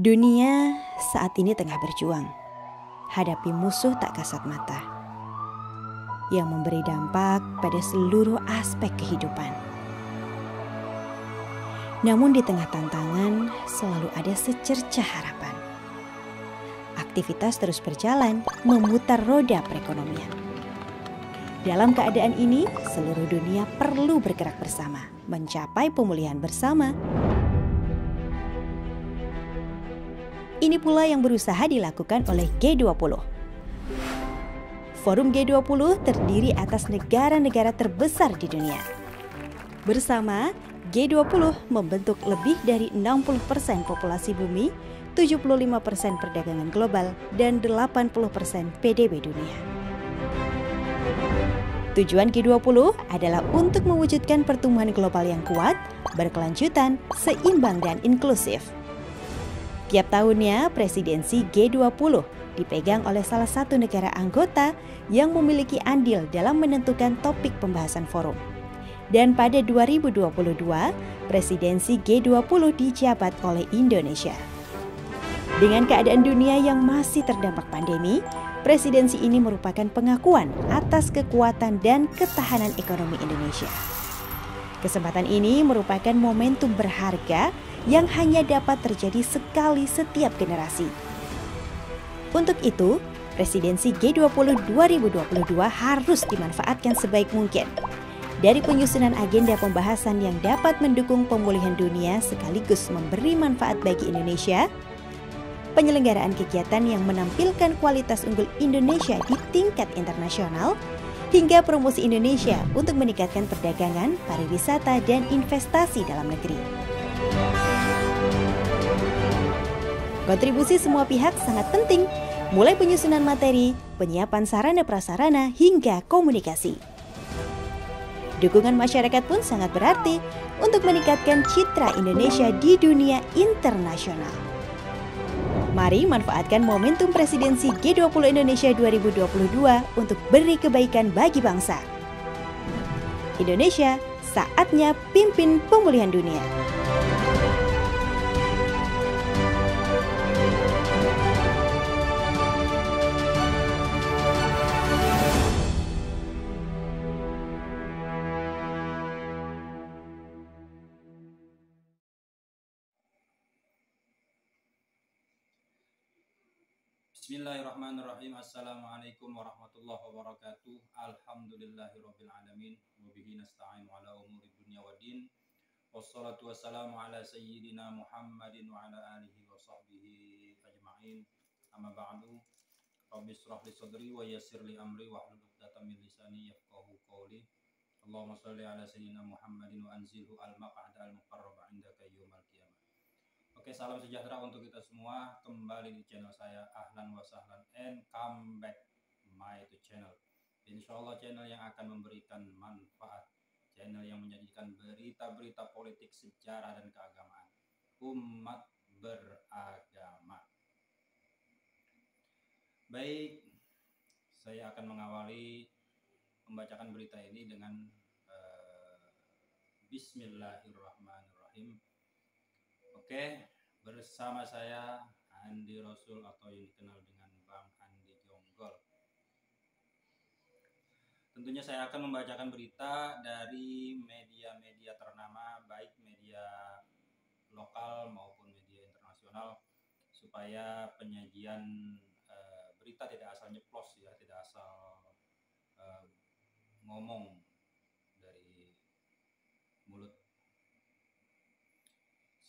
Dunia saat ini tengah berjuang hadapi musuh tak kasat mata yang memberi dampak pada seluruh aspek kehidupan. Namun di tengah tantangan selalu ada secercah harapan. Aktivitas terus berjalan memutar roda perekonomian. Dalam keadaan ini, seluruh dunia perlu bergerak bersama, mencapai pemulihan bersama. Ini pula yang berusaha dilakukan oleh G20. Forum G20 terdiri atas negara-negara terbesar di dunia. Bersama, G20 membentuk lebih dari 60% populasi bumi, 75% perdagangan global, dan 80% PDB dunia. Tujuan G20 adalah untuk mewujudkan pertumbuhan global yang kuat, berkelanjutan, seimbang, dan inklusif. Tiap tahunnya, presidensi G20 dipegang oleh salah satu negara anggota yang memiliki andil dalam menentukan topik pembahasan forum. Dan pada 2022, presidensi G20 dijabat oleh Indonesia. Dengan keadaan dunia yang masih terdampak pandemi, presidensi ini merupakan pengakuan atas kekuatan dan ketahanan ekonomi Indonesia. Kesempatan ini merupakan momentum berharga yang hanya dapat terjadi sekali setiap generasi. Untuk itu, presidensi G20 2022 harus dimanfaatkan sebaik mungkin. Dari penyusunan agenda pembahasan yang dapat mendukung pemulihan dunia sekaligus memberi manfaat bagi Indonesia, penyelenggaraan kegiatan yang menampilkan kualitas unggul Indonesia di tingkat internasional, hingga promosi Indonesia untuk meningkatkan perdagangan, pariwisata, dan investasi dalam negeri. Kontribusi semua pihak sangat penting, mulai penyusunan materi, penyiapan sarana prasarana, hingga komunikasi. Dukungan masyarakat pun sangat berarti untuk meningkatkan citra Indonesia di dunia internasional. Mari manfaatkan momentum presidensi G20 Indonesia 2022 untuk beri kebaikan bagi bangsa. Indonesia, saatnya pimpin pemulihan dunia. Bismillahirrahmanirrahim. Assalamualaikum warahmatullahi wabarakatuh. Alhamdulillahirrabbilalamin. Wabihi nasta'inu ala umuri dunia wa din. Wassalatu wassalamu ala sayyidina Muhammadin wa ala alihi wa sahbihi ajma'in. Amma ba'du. Rabbi shrah li sadri wa yassir li amri wa hlul 'uqdatam min lisani yafqahu qawli. Allahumma shalli ala sayyidina Muhammadin wa anzilhu al-maq'ad al-muqarrab 'indaka yaumil qiyamah. Oke, salam sejahtera untuk kita semua. Kembali di channel saya, ahlan wa sahlan and come back my channel. Insyaallah channel yang akan memberikan manfaat, channel yang menyajikan berita-berita politik, sejarah, dan keagamaan umat beragama. Baik, saya akan mengawali membacakan berita ini dengan Bismillahirrahmanirrahim. Oke, bersama saya Andi Rasul atau yang dikenal dengan Bang Andi Jonggol. Tentunya saya akan membacakan berita dari media-media ternama, baik media lokal maupun media internasional, supaya penyajian berita tidak asal nyeplos ya, tidak asal ngomong dari mulut.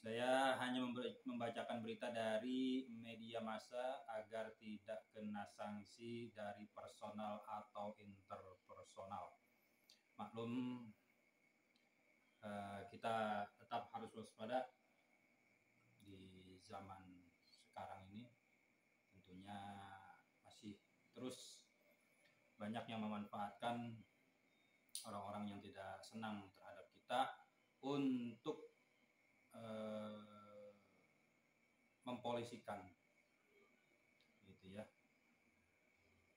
Saya hanya membacakan berita dari media massa agar tidak kena sanksi dari personal atau interpersonal. Maklum, kita tetap harus waspada di zaman sekarang ini. Tentunya masih terus banyak yang memanfaatkan orang-orang yang tidak senang terhadap kita untuk mempolisikan, gitu ya,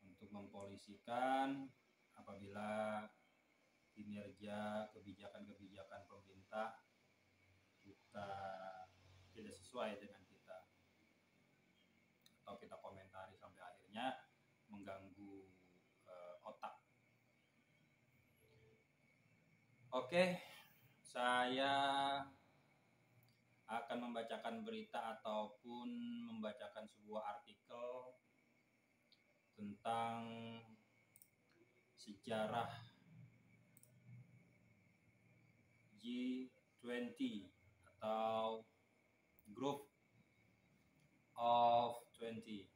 untuk mempolisikan apabila kinerja kebijakan-kebijakan pemerintah kita tidak sesuai dengan kita, atau kita komentari sampai akhirnya mengganggu otak. Oke, saya akan membacakan berita ataupun membacakan sebuah artikel tentang sejarah G20 atau Group of 20.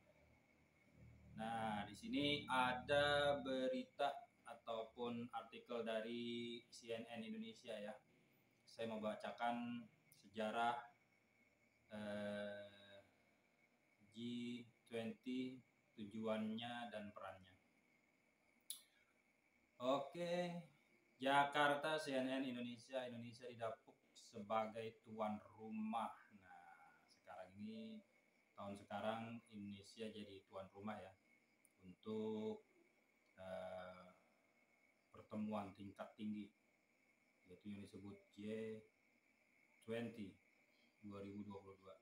Nah, di sini ada berita ataupun artikel dari CNN Indonesia ya. Saya mau bacakan sejarah G20, tujuannya dan perannya. Oke, Jakarta, CNN Indonesia didapuk sebagai tuan rumah. Nah, tahun sekarang Indonesia jadi tuan rumah ya untuk pertemuan tingkat tinggi, yaitu yang disebut G20 2022.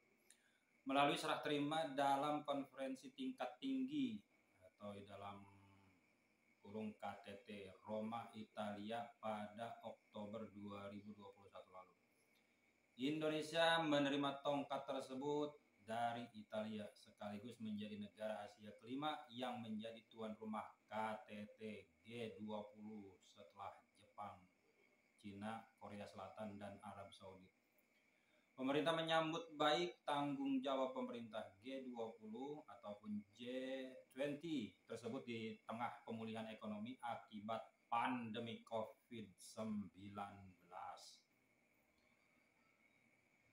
Melalui serah terima dalam konferensi tingkat tinggi atau dalam kurung KTT Roma, Italia pada Oktober 2021 lalu. Indonesia menerima tongkat tersebut dari Italia sekaligus menjadi negara Asia kelima yang menjadi tuan rumah KTT G20 setelah Jepang, Cina, Korea Selatan, dan Arab Saudi. Pemerintah menyambut baik tanggung jawab pemerintah G20 ataupun G20 tersebut di tengah pemulihan ekonomi akibat pandemi COVID-19.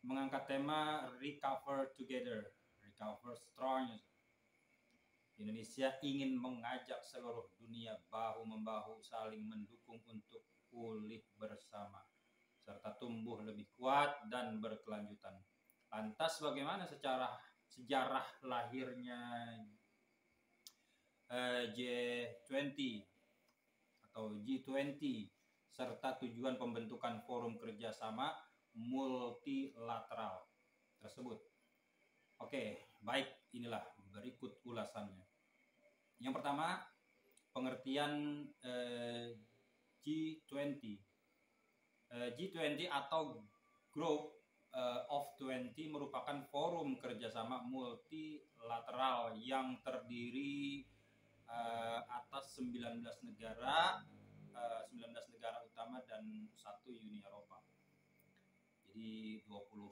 Mengangkat tema Recover Together, Recover Strong. Indonesia ingin mengajak seluruh dunia bahu-membahu saling mendukung untuk pulih bersama serta tumbuh lebih kuat dan berkelanjutan. Lantas bagaimana sejarah lahirnya G20 atau G20 serta tujuan pembentukan forum kerjasama multilateral tersebut? Oke, baik, inilah berikut ulasannya. Yang pertama, pengertian G20. G20 atau Group of 20 merupakan forum kerjasama multilateral yang terdiri atas 19 negara utama dan 1 Uni Eropa. Jadi 20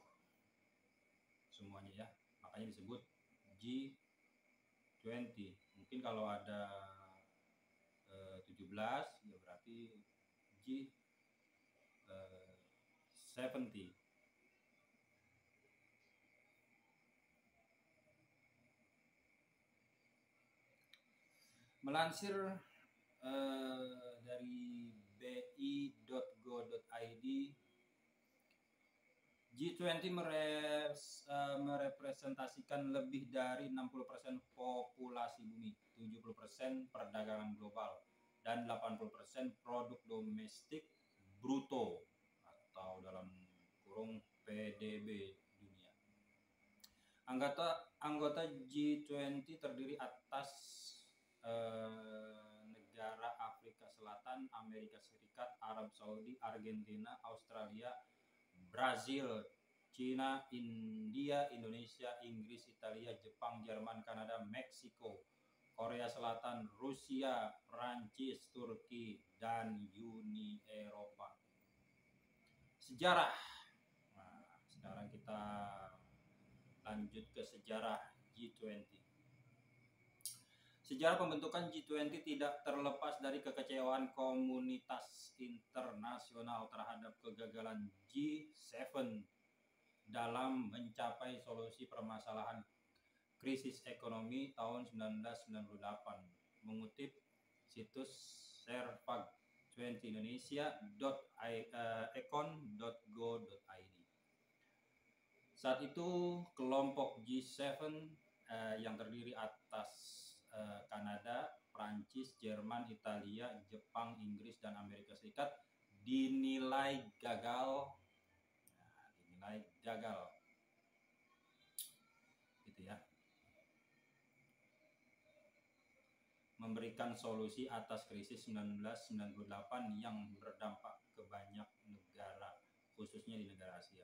semuanya ya. Makanya disebut G20. Mungkin kalau ada 17 ya berarti G70. Melansir dari bi.go.id, G20 merepresentasikan lebih dari 60% populasi bumi, 70% perdagangan global, dan 80% produk domestik bruto atau dalam kurung PDB dunia. Anggota G20 terdiri atas negara Afrika Selatan, Amerika Serikat, Arab Saudi, Argentina, Australia, Brazil, Cina, India, Indonesia, Inggris, Italia, Jepang, Jerman, Kanada, Meksiko, Korea Selatan, Rusia, Prancis, Turki, dan Uni Eropa. Sejarah. Nah, sekarang kita lanjut ke sejarah G20. Sejarah pembentukan G20 tidak terlepas dari kekecewaan komunitas internasional terhadap kegagalan G7 dalam mencapai solusi permasalahan krisis ekonomi tahun 1998. Mengutip situs servag20indonesia.econ.go.id. Saat itu kelompok G7 yang terdiri atas Kanada, Prancis, Jerman, Italia, Jepang, Inggris, dan Amerika Serikat dinilai gagal. Gitu ya. Memberikan solusi atas krisis 1998 yang berdampak ke banyak negara, khususnya di negara Asia.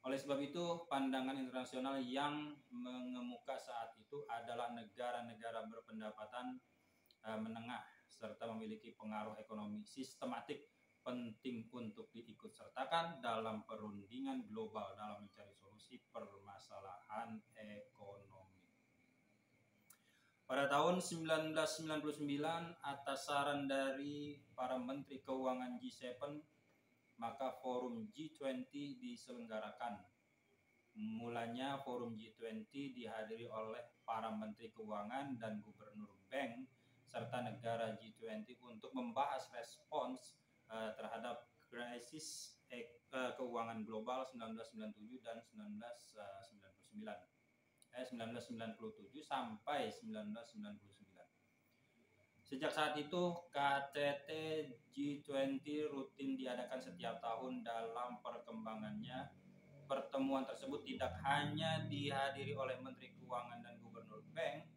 Oleh sebab itu, pandangan internasional yang mengemuka saat itu adalah negara-negara berpendapatan menengah serta memiliki pengaruh ekonomi sistematik penting untuk diikutsertakan dalam perundingan global dalam mencari solusi permasalahan ekonomi. Pada tahun 1999, atas saran dari para menteri keuangan G7, maka forum G20 diselenggarakan. Mulanya forum G20 dihadiri oleh para menteri keuangan dan gubernur bank serta negara G20 untuk membahas respons terhadap krisis keuangan global 1997 dan 1997 sampai 1999. Sejak saat itu, KTT G20 rutin diadakan setiap tahun. Dalam perkembangannya, pertemuan tersebut tidak hanya dihadiri oleh Menteri Keuangan dan Gubernur Bank,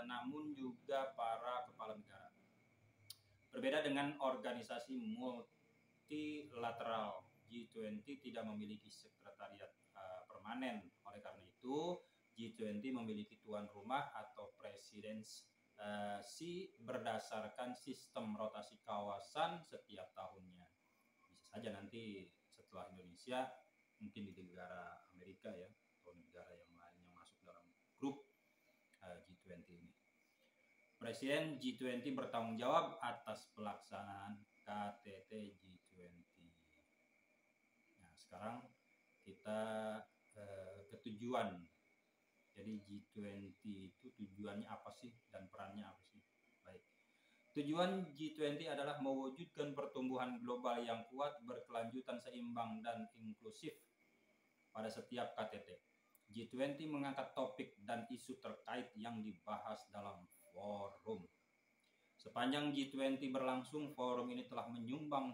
namun juga para kepala negara. Berbeda dengan organisasi multilateral, G20 tidak memiliki sekretariat permanen. Oleh karena itu, G20 memiliki tuan rumah atau presidensi berdasarkan sistem rotasi kawasan setiap tahunnya. Bisa saja nanti setelah Indonesia mungkin di negara Amerika ya, atau negara yang lain yang masuk dalam grup G20 ini. Presiden G20 bertanggung jawab atas pelaksanaan KTT G20. Nah, sekarang kita ke tujuan. Jadi G20 itu tujuannya apa sih dan perannya apa sih? Baik. Tujuan G20 adalah mewujudkan pertumbuhan global yang kuat, berkelanjutan, seimbang, dan inklusif pada setiap KTT. G20 mengangkat topik dan isu terkait yang dibahas dalam forum. Sepanjang G20 berlangsung, forum ini telah menyumbang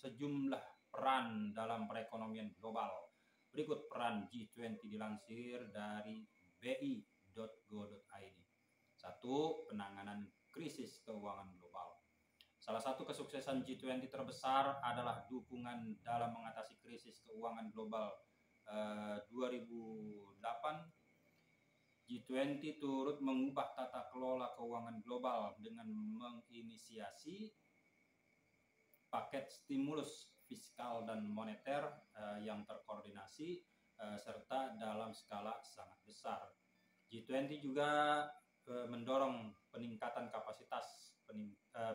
sejumlah peran dalam perekonomian global. Berikut peran G20 dilansir dari bi.go.id. 1. Penanganan krisis keuangan global. Salah satu kesuksesan G20 terbesar adalah dukungan dalam mengatasi krisis keuangan global 2008. G20 turut mengubah tata kelola keuangan global dengan menginisiasi paket stimulus fiskal dan moneter yang terkoordinasi serta dalam skala sangat besar. G20 juga mendorong peningkatan kapasitas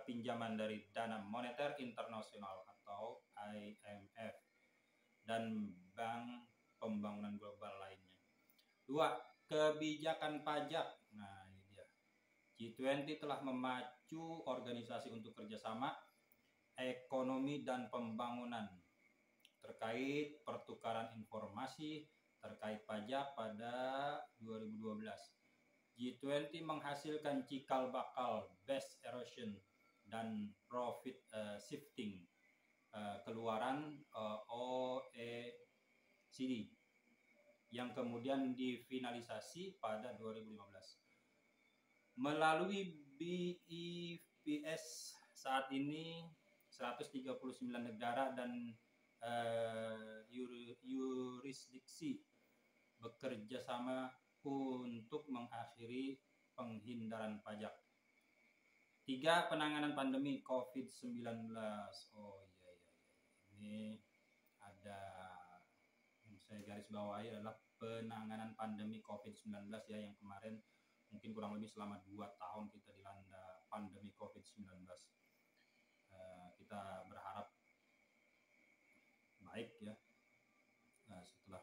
pinjaman dari Dana Moneter Internasional atau IMF dan Bank Pembangunan Global lainnya. 2. Kebijakan pajak. Nah, ini dia. G20 telah memacu organisasi untuk kerjasama ekonomi dan pembangunan terkait pertukaran informasi terkait pajak pada 2012. G20 menghasilkan cikal bakal base erosion dan profit shifting keluaran OECD yang kemudian difinalisasi pada 2015. Melalui BIPS saat ini 139 negara dan yurisdiksi bekerja sama untuk mengakhiri penghindaran pajak. 3. Penanganan pandemi COVID-19. Oh iya. Ini ada yang saya garis bawahi adalah penanganan pandemi COVID-19 ya, yang kemarin mungkin kurang lebih selama 2 tahun kita dilanda pandemi COVID-19. Kita berharap baik ya, setelah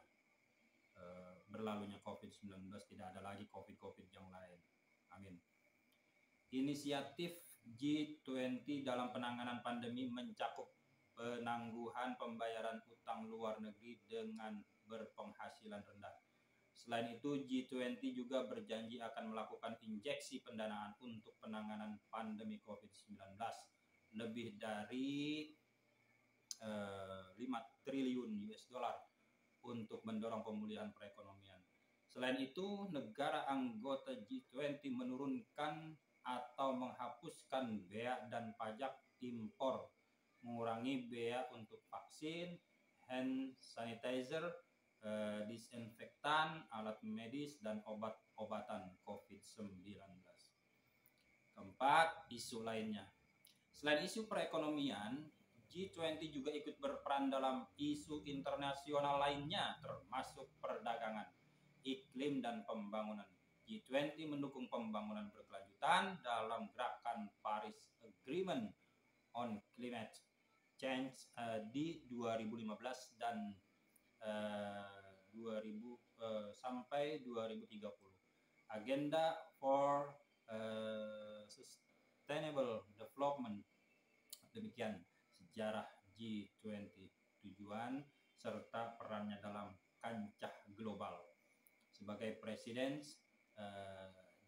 berlalunya COVID-19 tidak ada lagi COVID yang lain. Amin. Inisiatif G20 dalam penanganan pandemi mencakup penangguhan pembayaran utang luar negeri dengan berpenghasilan rendah. Selain itu, G20 juga berjanji akan melakukan injeksi pendanaan untuk penanganan pandemi COVID-19 lebih dari 5 triliun US dollar untuk mendorong pemulihan perekonomian. Selain itu, negara anggota G20 menurunkan atau menghapuskan bea dan pajak impor, mengurangi bea untuk vaksin, hand sanitizer, disinfektan, alat medis, dan obat-obatan COVID-19. Keempat, isu lainnya. Selain isu perekonomian, G20 juga ikut berperan dalam isu internasional lainnya, termasuk perdagangan, iklim, dan pembangunan. G20 mendukung pembangunan berkelanjutan dalam gerakan Paris Agreement on Climate Change di 2015 dan sampai 2030. Agenda for Sustainable Development. Demikian sejarah G20, tujuan serta perannya dalam kancah global. Sebagai presiden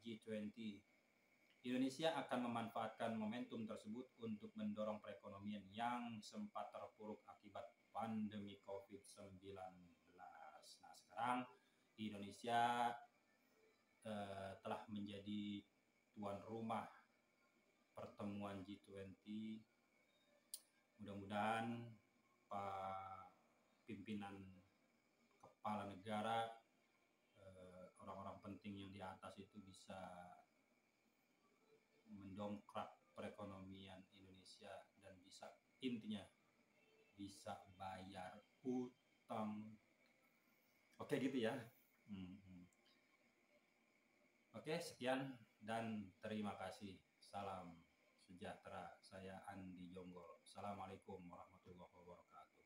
G20, Indonesia akan memanfaatkan momentum tersebut untuk mendorong perekonomian yang sempat terpuruk akibat pandemi COVID-19. Nah, sekarang Indonesia telah menjadi tuan rumah pertemuan G20. Mudah-mudahan Pak pimpinan kepala negara, orang-orang penting yang di atas itu bisa mendongkrak perekonomian Indonesia dan intinya bisa bayar utang. Oke gitu ya. Oke, sekian dan terima kasih. Salam sejahtera. Saya Andi Jonggol. Assalamualaikum warahmatullahi wabarakatuh.